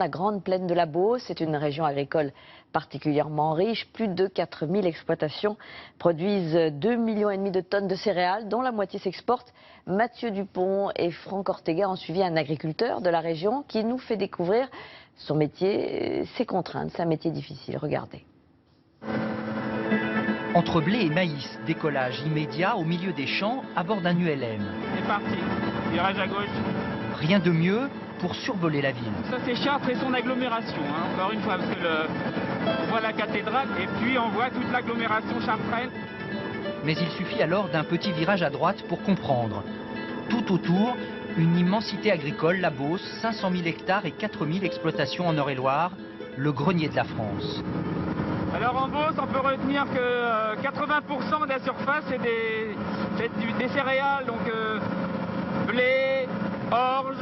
La grande plaine de la Beauce est une région agricole particulièrement riche. Plus de 4000 exploitations produisent 2,5 millions de tonnes de céréales, dont la moitié s'exporte. Mathieu Dupont et Franck Ortega ont suivi un agriculteur de la région qui nous fait découvrir son métier, ses contraintes. C'est un métier difficile, regardez. Entre blé et maïs, décollage immédiat au milieu des champs à bord d'un ULM. C'est parti, virage à gauche. Rien de mieux pour survoler la ville. Ça c'est Chartres et son agglomération, encore une fois, parce que on voit la cathédrale et puis on voit toute l'agglomération chartraine. Mais il suffit alors d'un petit virage à droite pour comprendre. Tout autour, une immensité agricole, la Beauce, 500 000 hectares et 4000 exploitations en Eure-et-Loire, le grenier de la France. Alors en Beauce, on peut retenir que 80% de la surface c'est des céréales, donc blé, orge,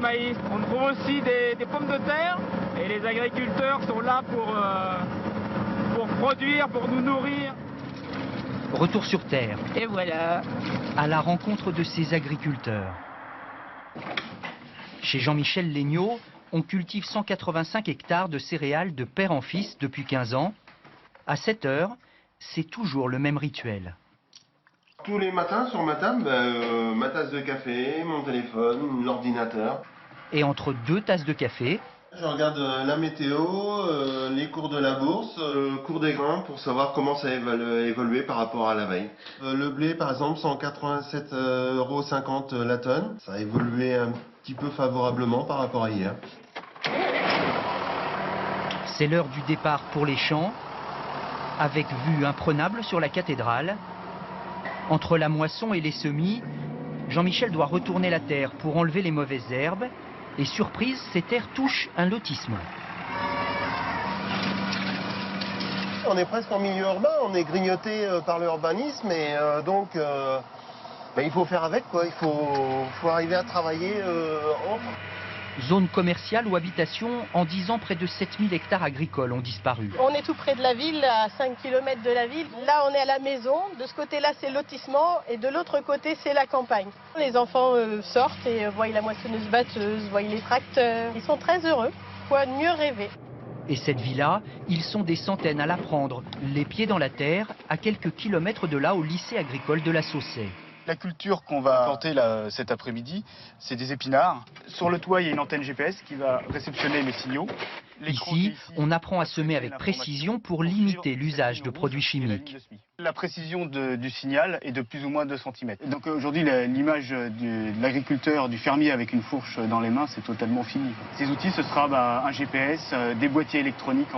maïs. On trouve aussi des pommes de terre et les agriculteurs sont là pour produire, pour nous nourrir. Retour sur terre. Et voilà. À la rencontre de ces agriculteurs. Chez Jean-Michel Legnaud, on cultive 185 hectares de céréales de père en fils depuis 15 ans. À 7 heures, c'est toujours le même rituel. Tous les matins sur ma table, ma tasse de café, mon téléphone, l'ordinateur. Et entre 2 tasses de café, je regarde la météo, les cours de la bourse, le cours des grains pour savoir comment ça a évolué par rapport à la veille. Le blé par exemple, 187,50 € la tonne. Ça a évolué un petit peu favorablement par rapport à hier. C'est l'heure du départ pour les champs, avec vue imprenable sur la cathédrale. Entre la moisson et les semis, Jean-Michel doit retourner la terre pour enlever les mauvaises herbes. Et surprise, ces terres touchent un lotissement. On est presque en milieu urbain, on est grignoté par l'urbanisme et donc il faut faire avec, quoi. Il faut arriver à travailler entre. Zone commerciale ou habitation, en 10 ans, près de 7000 hectares agricoles ont disparu. On est tout près de la ville, à 5 km de la ville. Là, on est à la maison. De ce côté-là, c'est le lotissement. Et de l'autre côté, c'est la campagne. Les enfants sortent et voient la moissonneuse-batteuse, voient les tracteurs. Ils sont très heureux. Quoi de mieux rêver? Et cette vie-là, ils sont des centaines à la prendre, les pieds dans la terre, à quelques kilomètres de là, au lycée agricole de la Saussay. La culture qu'on va planter là, cet après-midi, c'est des épinards. Sur le toit, il y a une antenne GPS qui va réceptionner les signaux. Ici, on apprend à semer avec précision pour limiter l'usage de produits chimiques. La précision du signal est de plus ou moins 2 cm. Donc aujourd'hui, l'image de l'agriculteur, du fermier avec une fourche dans les mains, c'est totalement fini. Ces outils, ce sera un GPS, des boîtiers électroniques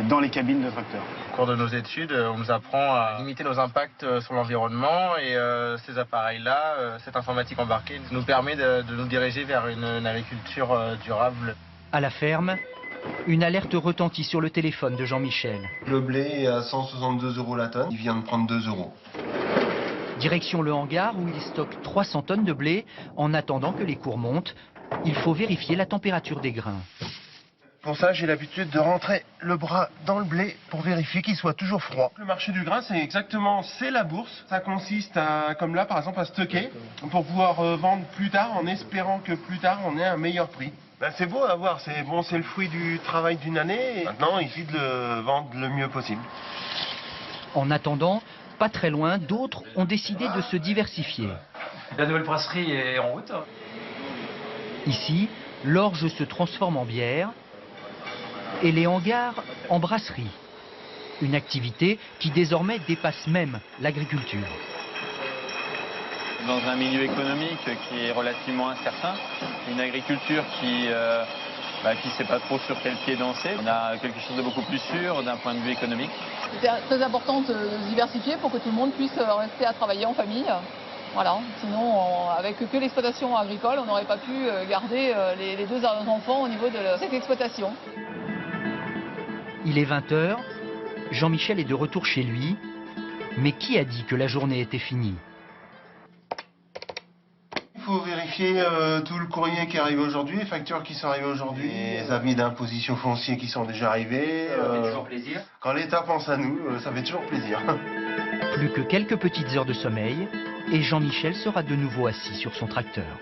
dans les cabines de tracteurs. Au cours de nos études, on nous apprend à limiter nos impacts sur l'environnement et ces appareils-là, cette informatique embarquée, nous permet de nous diriger vers une agriculture durable. À la ferme, une alerte retentit sur le téléphone de Jean-Michel. Le blé est à 162 € la tonne, il vient de prendre 2 €. Direction le hangar où il stocke 300 tonnes de blé. En attendant que les cours montent, il faut vérifier la température des grains. Pour ça, j'ai l'habitude de rentrer le bras dans le blé pour vérifier qu'il soit toujours froid. Le marché du grain, c'est la bourse. Ça consiste à, comme là par exemple, à stocker pour pouvoir vendre plus tard en espérant que plus tard on ait un meilleur prix. C'est beau à voir, c'est le fruit du travail d'une année. Maintenant, il suffit de le vendre le mieux possible. En attendant, pas très loin, d'autres ont décidé de se diversifier. La nouvelle brasserie est en route. Ici, l'orge se transforme en bière et les hangars en brasserie. Une activité qui désormais dépasse même l'agriculture. Dans un milieu économique qui est relativement incertain, une agriculture qui ne sait pas trop sur quel pied danser. On a quelque chose de beaucoup plus sûr d'un point de vue économique. C'est très important de diversifier pour que tout le monde puisse rester à travailler en famille. Voilà. Sinon, avec que l'exploitation agricole, on n'aurait pas pu garder les 2 enfants au niveau de cette exploitation. Il est 20 h, Jean-Michel est de retour chez lui, mais qui a dit que la journée était finie ? Il faut vérifier tout le courrier qui arrive aujourd'hui, les factures qui sont arrivées aujourd'hui, les avis d'imposition foncière qui sont déjà arrivés. Ça fait toujours plaisir. Quand l'État pense à nous, ça fait toujours plaisir. Plus que quelques petites heures de sommeil, et Jean-Michel sera de nouveau assis sur son tracteur.